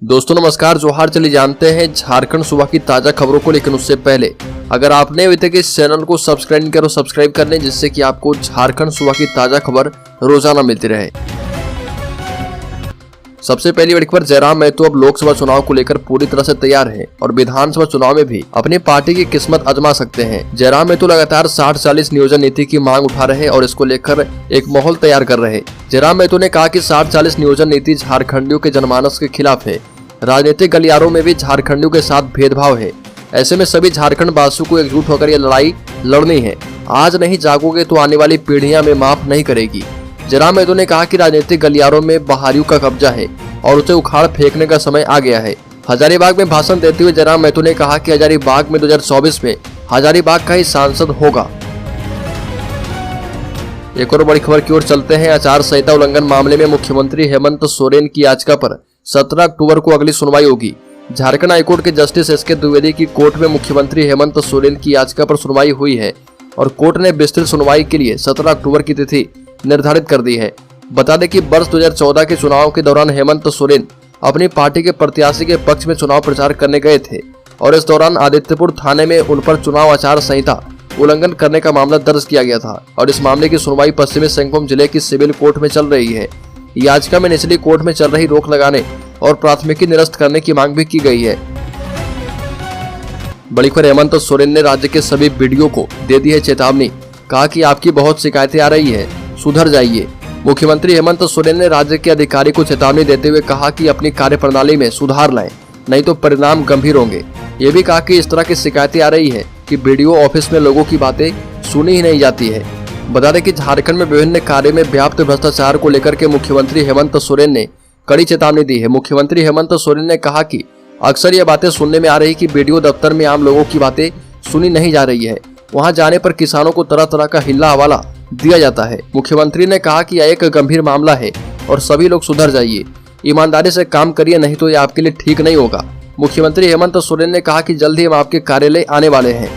दोस्तों नमस्कार, जोहार। चलिए जानते हैं झारखंड सूबा की ताजा खबरों को, लेकिन उससे पहले अगर आपने अभी तक इस चैनल को सब्सक्राइब नहीं करो सब्सक्राइब कर लें, जिससे कि आपको झारखंड सूबा की ताजा खबर रोजाना मिलती रहे। सबसे पहली बड़ी खबर, जयराम महतो अब लोकसभा चुनाव को लेकर पूरी तरह से तैयार है और विधानसभा चुनाव में भी अपनी पार्टी की किस्मत आजमा सकते हैं। जयराम महतो लगातार 60-40 नियोजन नीति की मांग उठा रहे हैं और इसको लेकर एक माहौल तैयार कर रहे हैं। जयराम महतो ने कहा कि 60-40 नियोजन नीति झारखंडियों के जनमानस के खिलाफ है। राजनीतिक गलियारों में भी झारखंडियों के साथ भेदभाव है। ऐसे में सभी झारखंड वासियों को एकजुट होकर यह लड़ाई लड़नी है। आज नहीं जागोगे तो आने वाली पीढ़ियां में माफ नहीं करेगी। जयराम महतो ने कहा कि राजनीतिक गलियारों में बहारियों का कब्जा है और उसे उखाड़ फेंकने का समय आ गया है। हजारीबाग में भाषण देते हुए जयराम महतो ने कहा कि हजारीबाग में 2024 में हजारीबाग का ही सांसद होगा। एक और बड़ी खबर की ओर चलते हैं। आचार संहिता उल्लंघन मामले में मुख्यमंत्री हेमंत सोरेन की याचिका पर 17 अक्टूबर को अगली सुनवाई होगी। झारखंड हाईकोर्ट के जस्टिस एस के द्विवेदी की कोर्ट में मुख्यमंत्री हेमंत सोरेन की याचिका पर सुनवाई हुई है और कोर्ट ने विस्तृत सुनवाई के लिए 17 अक्टूबर की तिथि निर्धारित कर दी है। बता दें कि वर्ष 2014 के चुनाव के दौरान हेमंत सोरेन अपनी पार्टी के प्रत्याशी के पक्ष में चुनाव प्रचार करने गए थे और इस दौरान आदित्यपुर थाने में उन पर चुनाव आचार संहिता उल्लंघन करने का मामला दर्ज किया गया था और इस मामले की सुनवाई पश्चिमी सिंहभूम जिले की सिविल कोर्ट में चल रही है। याचिका में निचली कोर्ट में चल रही रोक लगाने और प्राथमिकी निरस्त करने की मांग भी की गई है। बड़ी खबर, हेमंत सोरेन ने राज्य के सभी बीडीओ को दे दी है चेतावनी। कहा कि आपकी बहुत शिकायतें आ रही है, सुधर जाइए। मुख्यमंत्री हेमंत सोरेन ने राज्य के अधिकारी को चेतावनी देते हुए कहा कि अपनी कार्यप्रणाली में सुधार लाएं, नहीं तो परिणाम गंभीर होंगे। ये भी कहा कि इस तरह की शिकायतें आ रही है कि बीडीओ ऑफिस में लोगों की बातें सुनी ही नहीं जाती है। बता दें कि झारखंड में विभिन्न कार्य में व्याप्त भ्रष्टाचार को लेकर के मुख्यमंत्री हेमंत सोरेन ने कड़ी चेतावनी दी है। मुख्यमंत्री हेमंत सोरेन ने कहा कि अक्सर ये बातें सुनने में आ रही कि बीडीओ दफ्तर में आम लोगों की बातें सुनी नहीं जा रही है। वहां जाने पर किसानों को तरह तरह का हिल्ला हवाला दिया जाता है। मुख्यमंत्री ने कहा कि यह एक गंभीर मामला है और सभी लोग सुधर जाइए, ईमानदारी से काम करिए, नहीं तो ये आपके लिए ठीक नहीं होगा। मुख्यमंत्री हेमंत सोरेन ने कहा कि जल्द ही हम आपके कार्यालय आने वाले हैं।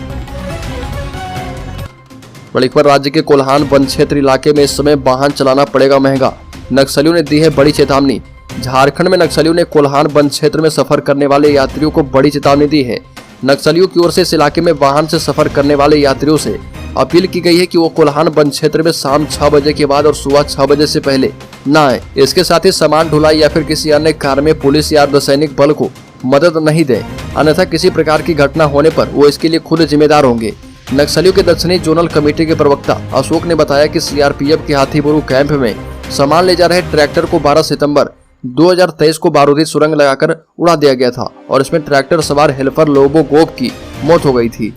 बड़ी खबर, राज्य के कोल्हान वन क्षेत्र इलाके में इस समय वाहन चलाना पड़ेगा महंगा। नक्सलियों ने दी है बड़ी चेतावनी। झारखंड में नक्सलियों ने कोल्हान वन क्षेत्र में सफर करने वाले यात्रियों को बड़ी चेतावनी दी है। नक्सलियों की ओर से इस इलाके में वाहन से सफर करने वाले यात्रियों से अपील की गई है कि वो कोल्हान वन क्षेत्र में शाम 6 बजे के बाद और सुबह 6 बजे से पहले न आए। इसके साथ ही सामान ढुलाई या फिर किसी अन्य कार्य में पुलिस या अर्धसैनिक बल को मदद नहीं दे, अन्यथा किसी प्रकार की घटना होने पर वो इसके लिए खुद जिम्मेदार होंगे। नक्सलियों के दक्षिणी जोनल कमेटी के प्रवक्ता अशोक ने बताया कि सीआरपीएफ के हाथीबुरु कैंप में सामान ले जा रहे ट्रैक्टर को 12 सितंबर 2023 को बारूदी सुरंग लगाकर उड़ा दिया गया था और इसमें ट्रैक्टर सवार हेल्पर लोबो गोप की मौत हो गई थी।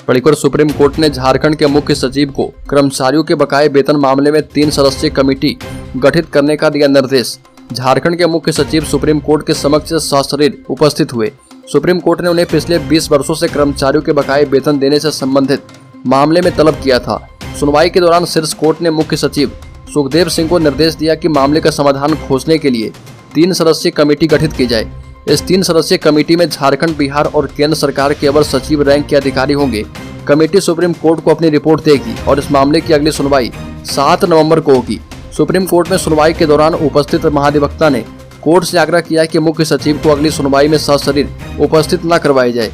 बड़ी खबर, सुप्रीम कोर्ट ने झारखंड के मुख्य सचिव को कर्मचारियों के बकाये वेतन मामले में 3 सदस्यीय कमेटी गठित करने का दिया निर्देश। झारखंड के मुख्य सचिव सुप्रीम कोर्ट के समक्ष सशरीर उपस्थित हुए। सुप्रीम कोर्ट ने उन्हें पिछले 20 वर्षों से कर्मचारियों के बकाये वेतन देने से संबंधित मामले में तलब किया था। सुनवाई के दौरान शीर्ष कोर्ट ने मुख्य सचिव सुखदेव सिंह को निर्देश दिया कि मामले का समाधान खोजने के लिए 3 सदस्यीय कमेटी गठित की जाए। इस 3 सदस्यीय कमेटी में झारखंड, बिहार और केंद्र सरकार के अवर सचिव रैंक के अधिकारी होंगे। कमेटी सुप्रीम कोर्ट को अपनी रिपोर्ट देगी और इस मामले की अगली सुनवाई 7 नवंबर को होगी। सुप्रीम कोर्ट में सुनवाई के दौरान उपस्थित महाधिवक्ता ने कोर्ट से आग्रह किया कि मुख्य सचिव को अगली सुनवाई में सशरीर उपस्थित न करवाई जाए।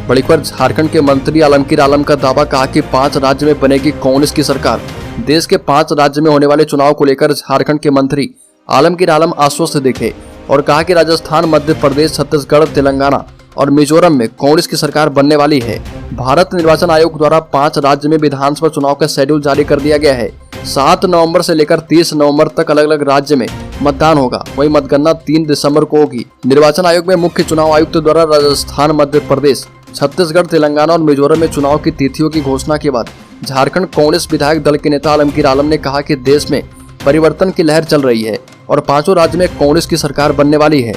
बड़ी खबर, झारखंड के मंत्री आलमगीर आलम का दावा। कहा कि 5 राज्य में बनेगी कांग्रेस की सरकार। देश के 5 राज्य में होने वाले चुनाव को लेकर झारखंड के मंत्री आलमगीर आलम आश्वस्त दिखे और कहा कि राजस्थान, मध्य प्रदेश, छत्तीसगढ़, तेलंगाना और मिजोरम में कांग्रेस की सरकार बनने वाली है। भारत निर्वाचन आयोग द्वारा 5 राज्य में विधानसभा चुनाव का शेड्यूल जारी कर दिया गया है। 7 नवंबर से लेकर 30 नवंबर तक अलग अलग राज्य में मतदान होगा। वहीं मतगणना 3 दिसंबर को होगी। निर्वाचन आयोग में मुख्य चुनाव आयुक्त द्वारा राजस्थान, मध्य प्रदेश, छत्तीसगढ़, तेलंगाना और मिजोरम में चुनाव की तिथियों की घोषणा के बाद झारखंड कांग्रेस विधायक दल के नेता आलमगीर आलम ने कहा कि देश में परिवर्तन की लहर चल रही है और 5 राज्य में कांग्रेस की सरकार बनने वाली है।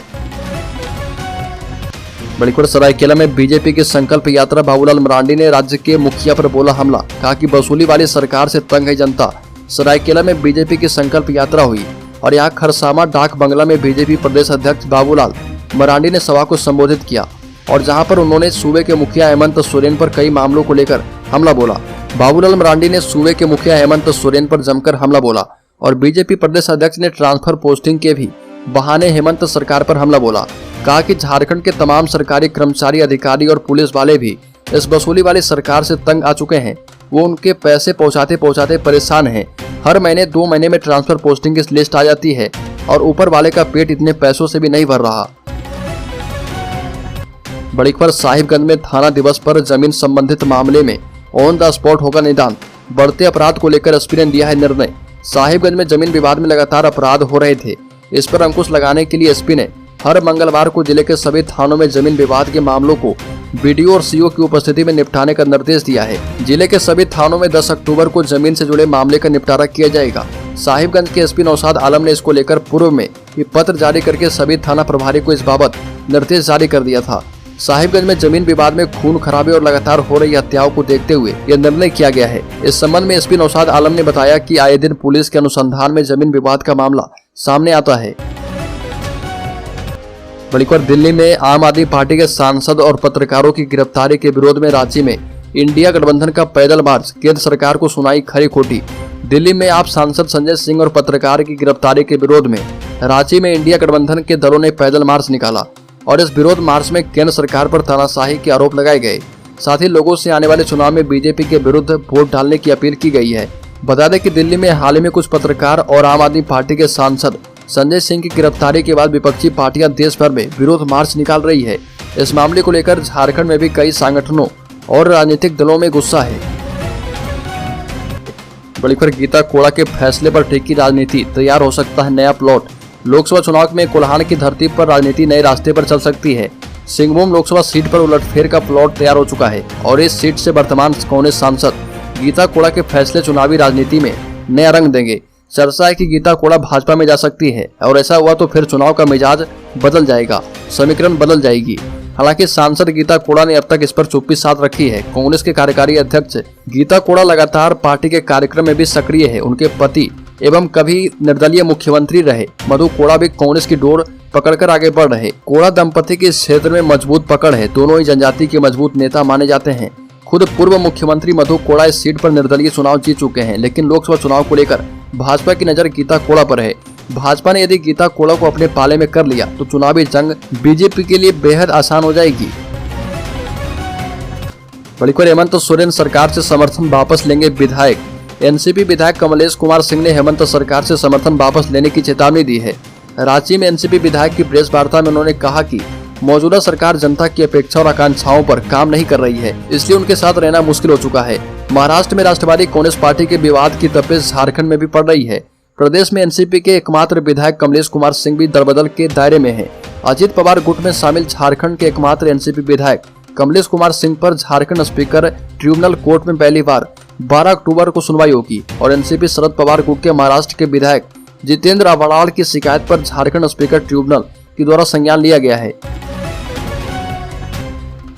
बड़ी खबर, सरायकेला में बीजेपी की संकल्प यात्रा। बाबूलाल मरांडी ने राज्य के मुखिया पर बोला हमला। कहा कि वसूली वाली सरकार से तंग है जनता। सरायकेला में बीजेपी की संकल्प यात्रा हुई और यहाँ खरसामा डाक बंगला में बीजेपी प्रदेश अध्यक्ष बाबूलाल मरांडी ने सभा को संबोधित किया और जहां पर उन्होंने सूबे के मुखिया हेमंत सोरेन पर कई मामलों को लेकर हमला बोला। बाबूलाल मरांडी ने सूबे के मुखिया हेमंत सोरेन पर जमकर हमला बोला और बीजेपी प्रदेश अध्यक्ष ने ट्रांसफर पोस्टिंग के भी बहाने हेमंत सरकार पर हमला बोला। कहा कि झारखंड के तमाम सरकारी कर्मचारी, अधिकारी और पुलिस वाले भी इस वसूली वाली सरकार से तंग आ चुके हैं। वो उनके पैसे पहुंचाते पहुंचाते परेशान हैं। हर महीने 2 महीने में ट्रांसफर पोस्टिंग की लिस्ट आ जाती है और ऊपर वाले का पेट इतने पैसों से भी नहीं भर रहा। बड़ी खबर साहिबगंज में थाना दिवस पर जमीन संबंधित मामले में ऑन द स्पॉट होगा निदान। बढ़ते अपराध को लेकर एसपी ने लिया है निर्णय। साहिबगंज में जमीन विवाद में लगातार अपराध हो रहे थे। इस पर अंकुश लगाने के लिए एसपी ने हर मंगलवार को जिले के सभी थानों में जमीन विवाद के मामलों को बीडीओ और सीओ की उपस्थिति में निपटाने का निर्देश दिया है। जिले के सभी थानों में 10 अक्टूबर को जमीन से जुड़े मामले का निपटारा किया जाएगा। साहिबगंज के एसपी नौशाद आलम ने इसको लेकर पूर्व में ही पत्र जारी करके सभी थाना प्रभारी को इस बाबत निर्देश जारी कर दिया था। साहिबगंज में जमीन विवाद में खून खराबे और लगातार हो रही हत्याओं को देखते हुए यह निर्णय किया गया है। इस संबंध में एसपी नौशाद आलम ने बताया कि आए दिन पुलिस के अनुसंधान में जमीन विवाद का मामला सामने आता है। बड़ी खबर दिल्ली में आम आदमी पार्टी के सांसद और पत्रकारों की गिरफ्तारी के विरोध में रांची में इंडिया गठबंधन का पैदल मार्च, केंद्र सरकार को सुनाई खरी खोटी। दिल्ली में आप सांसद संजय सिंह और पत्रकार की गिरफ्तारी के विरोध में रांची में इंडिया गठबंधन के दलों ने पैदल मार्च निकाला और इस विरोध मार्च में केंद्र सरकार पर तानाशाही के आरोप लगाए गए। साथ ही लोगों से आने वाले चुनाव में बीजेपी के विरुद्ध वोट डालने की अपील की गई है। बता दें कि दिल्ली में हाल ही में कुछ पत्रकार और आम आदमी पार्टी के सांसद संजय सिंह की गिरफ्तारी के बाद विपक्षी पार्टियां देश भर में विरोध मार्च निकाल रही है। इस मामले को लेकर झारखंड में भी कई संगठनों और राजनीतिक दलों में गुस्सा है। बड़ी खबर गीता कोड़ा के फैसले पर टिकी राजनीति, तैयार हो सकता है नया प्लॉट। लोकसभा चुनाव में कोल्हान की धरती पर राजनीति नए रास्ते पर चल सकती है। सिंहभूम लोकसभा सीट पर उलटफेर का प्लॉट तैयार हो चुका है और इस सीट से वर्तमान कांग्रेस सांसद गीता कोड़ा के फैसले चुनावी राजनीति में नया रंग देंगे। चर्चा है कि गीता कोड़ा भाजपा में जा सकती है और ऐसा हुआ तो फिर चुनाव का मिजाज बदल जाएगा, समीकरण बदल जाएगी। हालांकि सांसद गीता कोड़ा ने अब तक इस पर चुप्पी साध रखी है। कांग्रेस के कार्यकारी अध्यक्ष गीता कोड़ा लगातार पार्टी के कार्यक्रम में भी सक्रिय है। उनके पति एवं कभी निर्दलीय मुख्यमंत्री रहे मधु कोड़ा भी कांग्रेस की डोर पकड़कर आगे बढ़ रहे। कोड़ा दंपति के इस क्षेत्र में मजबूत पकड़ है। दोनों ही जनजाति के मजबूत नेता माने जाते हैं। खुद पूर्व मुख्यमंत्री मधु कोड़ा इस सीट पर निर्दलीय चुनाव जीत चुके हैं, लेकिन लोकसभा चुनाव को लेकर भाजपा की नजर गीता कोड़ा पर है। भाजपा ने यदि गीता कोड़ा को अपने पाले में कर लिया तो चुनावी जंग बीजेपी के लिए बेहद आसान हो जाएगी। बड़ी खबर हेमंत सोरेन सरकार से समर्थन वापस लेंगे विधायक। एनसीपी विधायक कमलेश कुमार सिंह ने हेमंत सरकार से समर्थन वापस लेने की चेतावनी दी है। रांची में एनसीपी विधायक की प्रेस वार्ता में उन्होंने कहा कि मौजूदा सरकार जनता की अपेक्षा और आकांक्षाओं पर काम नहीं कर रही है, इसलिए उनके साथ रहना मुश्किल हो चुका है। महाराष्ट्र में राष्ट्रवादी कांग्रेस पार्टी के विवाद की तपिश झारखंड में भी पड़ रही है। प्रदेश में एनसीपी के एकमात्र विधायक कमलेश कुमार सिंह भी दलबदल के दायरे में हैं। अजित पवार गुट में शामिल झारखंड के एकमात्र एनसीपी विधायक कमलेश कुमार सिंह पर झारखंड स्पीकर ट्रिब्यूनल कोर्ट में पहली बार 12 अक्टूबर को सुनवाई होगी और एनसीपी शरद पवार गुट के महाराष्ट्र के विधायक जितेंद्र अवाड़ाल की शिकायत पर झारखंड स्पीकर ट्रिब्यूनल के द्वारा संज्ञान लिया गया है।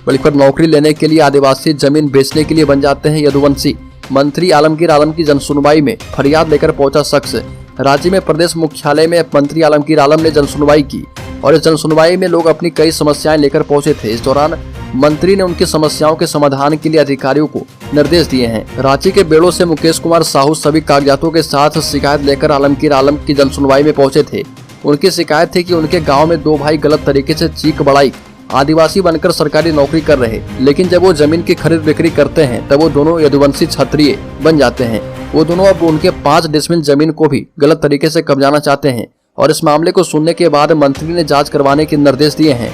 बड़ी खबर नौकरी लेने के लिए आदिवासी जमीन बेचने के लिए बन जाते हैं यदुवंशी। मंत्री आलमगीर आलम की जनसुनवाई में फरियाद लेकर पहुंचा शख्स। राज्य में प्रदेश मुख्यालय में मंत्री आलमगीर आलम ने जनसुनवाई की और इस जनसुनवाई में लोग अपनी कई समस्याएं लेकर पहुंचे थे। इस दौरान मंत्री ने उनकी समस्याओं के समाधान के लिए अधिकारियों को निर्देश दिए हैं। रांची के बेड़ो से मुकेश कुमार साहू सभी कागजातों के साथ शिकायत लेकर आलमगीर आलम की जनसुनवाई में पहुंचे थे। उनकी शिकायत थी कि उनके गाँव में 2 भाई गलत तरीके से चीख बढ़ाई आदिवासी बनकर सरकारी नौकरी कर रहे, लेकिन जब वो जमीन की खरीद बिक्री करते हैं तब वो दोनों यदुवंशी क्षत्रिय बन जाते हैं। वो दोनों अब उनके 5 डिसमिल जमीन को भी गलत तरीके से कब्जाना चाहते हैं और इस मामले को सुनने के बाद मंत्री ने जांच करवाने के निर्देश दिए हैं।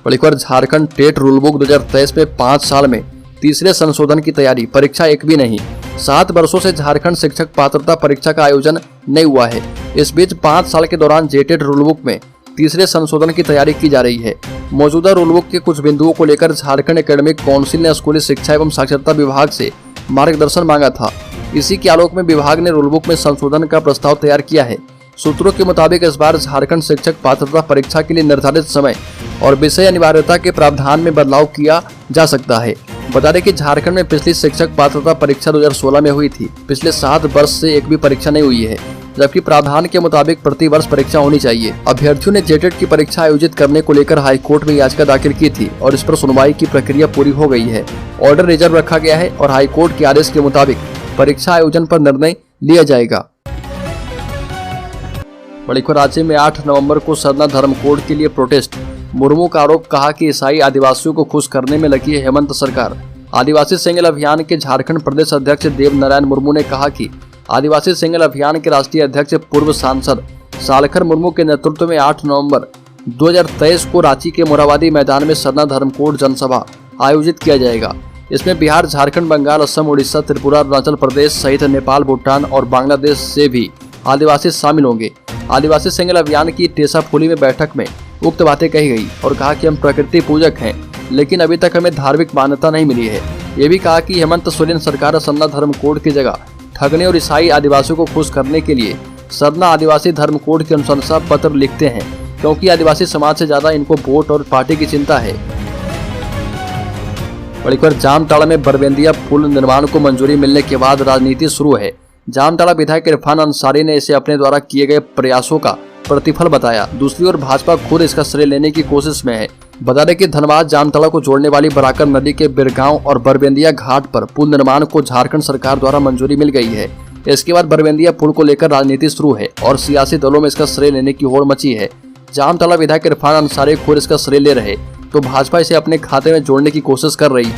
बड़ी खबर झारखंड टेट रूलबुक 2023 में 5 साल में तीसरे संशोधन की तैयारी, परीक्षा एक भी नहीं। 7 वर्षों से झारखंड शिक्षक पात्रता परीक्षा का आयोजन नहीं हुआ है। इस बीच 5 साल के दौरान जेटेट रूलबुक में तीसरे संशोधन की तैयारी की जा रही है। मौजूदा रूलबुक के कुछ बिंदुओं को लेकर झारखंड एकेडमिक काउंसिल ने स्कूली शिक्षा एवं साक्षरता विभाग से मार्गदर्शन मांगा था। इसी के आलोक में विभाग ने रूलबुक में संशोधन का प्रस्ताव तैयार किया है। सूत्रों के मुताबिक इस बार झारखंड शिक्षक पात्रता परीक्षा के लिए निर्धारित समय और विषय अनिवार्यता के प्रावधान में बदलाव किया जा सकता है। बता दें कि झारखंड में पिछली शिक्षक पात्रता परीक्षा 2016 में हुई थी। पिछले 7 वर्ष से एक भी परीक्षा नहीं हुई है, जबकि प्रावधान के मुताबिक प्रति वर्ष परीक्षा होनी चाहिए। अभ्यर्थियों ने जेटेट की परीक्षा आयोजित करने को लेकर हाईकोर्ट में याचिका दाखिल की थी और इस पर सुनवाई की प्रक्रिया पूरी हो गई है। ऑर्डर रिजर्व रखा गया है और हाईकोर्ट के आदेश के मुताबिक परीक्षा आयोजन पर निर्णय लिया जाएगा। बड़ी खबर, राज्य में 8 नवंबर को सरना धर्म कोड के लिए प्रोटेस्ट। मुर्मू का आरोप, कहा कि ईसाई आदिवासियों को खुश करने में लगी है हेमंत सरकार। आदिवासी सिंगल अभियान के झारखंड प्रदेश अध्यक्ष देव नारायण मुर्मू ने कहा कि आदिवासी सिंगल अभियान के राष्ट्रीय अध्यक्ष पूर्व सांसद सालखर मुर्मू के नेतृत्व में 8 नवंबर 2023 को रांची के मोराबादी मैदान में सरना धर्म कोड जनसभा आयोजित किया जाएगा। इसमें बिहार, झारखंड, बंगाल, असम, उड़ीसा, त्रिपुरा, अरुणाचल प्रदेश सहित नेपाल, भूटान और बांग्लादेश से भी आदिवासी शामिल होंगे। आदिवासी सिंगल अभियान की टेसाफुली में बैठक में उक्त बातें कही गई और कहा कि हम प्रकृति पूजक हैं, लेकिन अभी तक हमें धार्मिक मान्यता नहीं मिली है। ये भी कहा कि हेमंत सोरेन सरकार सरना धर्म कोड की जगह ठगने और ईसाई आदिवासियों को खुश करने के लिए सरना आदिवासी धर्म कोड के अनुशंसा पत्र लिखते हैं, क्योंकि आदिवासी समाज से ज्यादा इनको वोट और पार्टी की चिंता है। बड़ी खबर, जामताड़ा में बरबेंदिया पुल निर्माण को मंजूरी मिलने के बाद राजनीति शुरू है। जामताड़ा विधायक इरफान अंसारी ने इसे अपने द्वारा किए गए प्रयासों का प्रतिफल बताया। दूसरी ओर भाजपा खुद इसका श्रेय लेने की कोशिश में है। बता दें कि धनबाद जामताड़ा को जोड़ने वाली बराकर नदी के बिरगांव और बरबेंदिया घाट पर पुल निर्माण को झारखंड सरकार द्वारा मंजूरी मिल गई है। इसके बाद बरबेंदिया पुल को लेकर राजनीति शुरू है और सियासी दलों में इसका श्रेय लेने की होड़ मची है। जामताड़ा विधायक इरफान अंसारी खुद इसका श्रेय ले रहे तो भाजपा इसे अपने खाते में जोड़ने की कोशिश कर रही।